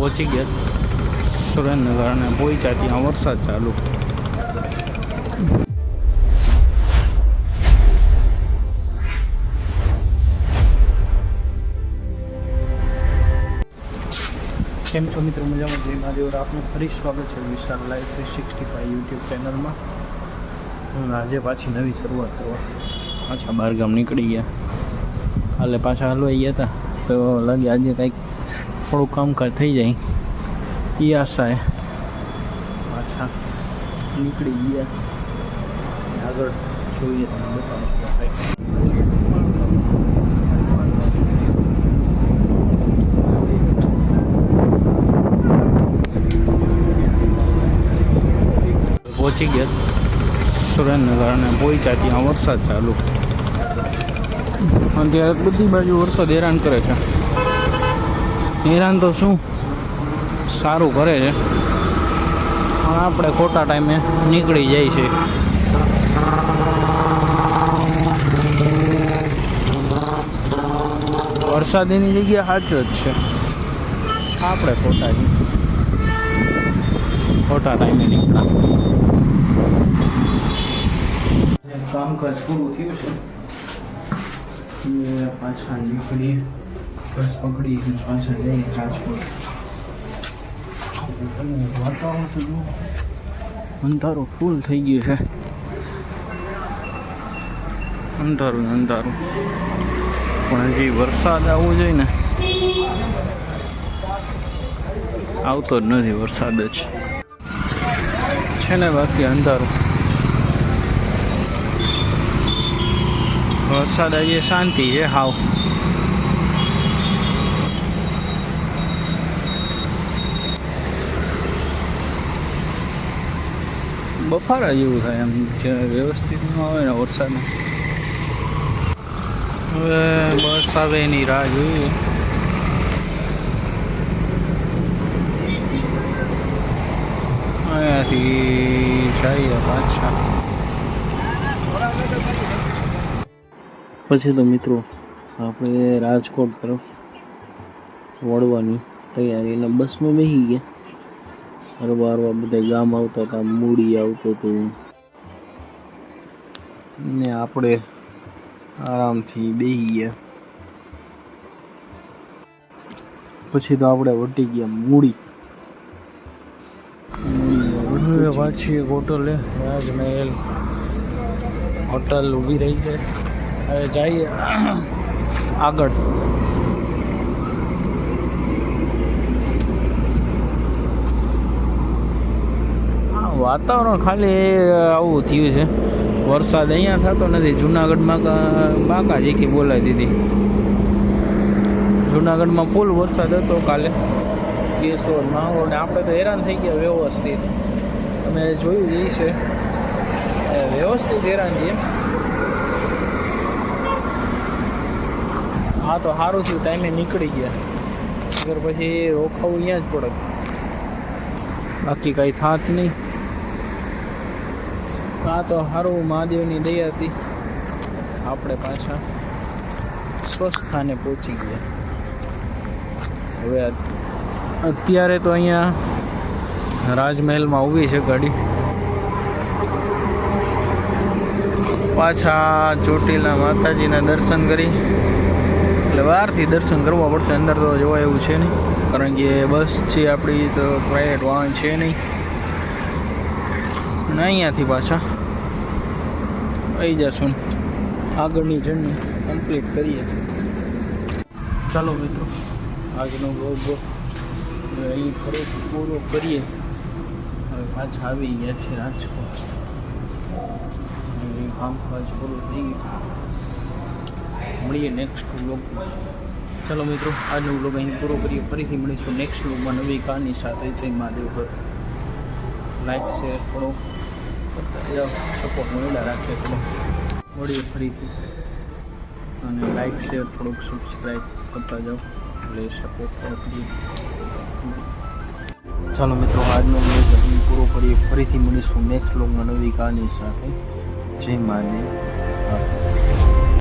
પહોંચી ગયા સુરેન્દ્રનગર અને પહોંચ્યા ત્યાં વરસાદ ચાલુ. કેમ છો મિત્રો? મજામાં? જય મહાદેવ. આપનું ફરી સ્વાગત છે વિશાલ લાઈવ 365 યુટ્યુબ ચેનલમાં. આજે પાછી નવી શરૂઆત કરવા પાછા બહારગામ નીકળી ગયા. હાલે પાછા હલવાઈ ગયા હતા તો લાગે આજે કંઈક થોડું કામકાજ થઈ જાય એ આશાએ પાછા નીકળી ગયા. આગળ જોઈએ તમે બતાવું શું થાય. પહોંચી ગયા સુરેન્દ્રનગર અને પહોંચ્યા ત્યાં વરસાદ ચાલુ. અત્યારે બધી બાજુ વરસાદ હેરાન કરે છે. હેરાન તો શું સારું કરે છે પણ આપણે ખોટા ટાઈમે નીકળી જાય છે. વરસાદની જગ્યા સાચો જ છે, આપણે ખોટા ટાઈમે નીકળ્યા. કામકાજ પૂરું થયું છે, પાછા નીકળીએ, બસ પકડી પાછા જઈએ રાજકોટ. વાતાવરણ તો અંધારું ફૂલ થઈ ગયું છે, અંધારું પણ હજી વરસાદ આવવો જોઈએ ને, આવતો જ નથી વરસાદ જ છે ને. બાકી અંધારું વરસાદ આજે શાંતિ છે હાવ. બફારા જેવું થાય એમ, જે વ્યવસ્થિત ન આવે ને વરસાદ. હવે બસ આવે એની રાહ જોઈએ. અહીંયાથી જઈએ પાછા. પછી તો મિત્રો આપણે રાજકોટ તરફ વળવાની તૈયારી. એટલે બસમાં બેસી ગયા. હરવા બધા ગામ આવતા હતા, મૂડી આવતું હતું ને આપણે આરામથી બેસી ગયા. પછી તો આપણે વટી ગયા મૂડી. પાછી એક હોટલ રાજમહેલ હોટલ ઊભી રહી છે. હવે જઈએ આગળ. વાતાવરણ ખાલી આવું થયું છે, વરસાદ અહીંયા થતો નથી. જુનાગઢમાં બાકા જેકી બોલાવી દીધી. જુનાગઢમાં ફૂલ વરસાદ હતો કાલે, કેશોદ માહોલ. ને આપણે તો હેરાન થઈ ગયા વ્યવસ્થિત. તમે જોયું જ છે, વ્યવસ્થિત હેરાન છીએ. હા તો સારું થયું ટાઈમે નીકળી ગયા, અગર પછી રોકાવું અહીંયા જ પડત, બાકી કાંઈ થાત નહીં. આ તો સારું મહાદેવની દયાથી આપણે પાછા સ્વસ્થાને પહોંચી ગયા. હવે અત્યારે તો અહીંયા રાજમહેલમાં ઊભી છે ગાડી. પાછા ચોટીલા માતાજીના દર્શન કરી, એટલે બહારથી દર્શન કરવા પડશે, અંદર તો જોવા એવું છે નહીં, કારણ કે બસ છે આપણી, તો પ્રાઇવેટ વાહન છે નહીં. અને અહીંયાથી પાછા આવી જશું, આગળની જર્ની કમ્પ્લીટ કરીએ. ચાલો મિત્રો, આજનો બ્લોગ અહીં ફરી પૂરો કરીએ. હવે પાછા આવી ગયા છે રાજકોટ. કામકાજ પૂરું થઈ ગયું. મળીએ નેક્સ્ટ બ્લોગમાં. ચાલો મિત્રો, આજનો બ્લોગ અહીં પૂરો કરીએ. ફરીથી મળીશું નેક્સ્ટ બ્લોગમાં નવી કહાની સાથે. જય મહાદેવ. લાઈક શેર કરો કરતા જાઓ, સપોર્ટ મળેલા રાખે થોડો. મળીએ ફરીથી, અને લાઈક શેર થોડુંક સબસ્ક્રાઈબ કરતા જાઓ એટલે સપોર્ટ કરીએ. ચાલો મિત્રો, આજનો બ્લોગ અહીં પૂરો કરીએ. ફરીથી મળીશું નેક્સ્ટ બ્લોગમાં નવી કહાની સાથે. જય મહાદેવ.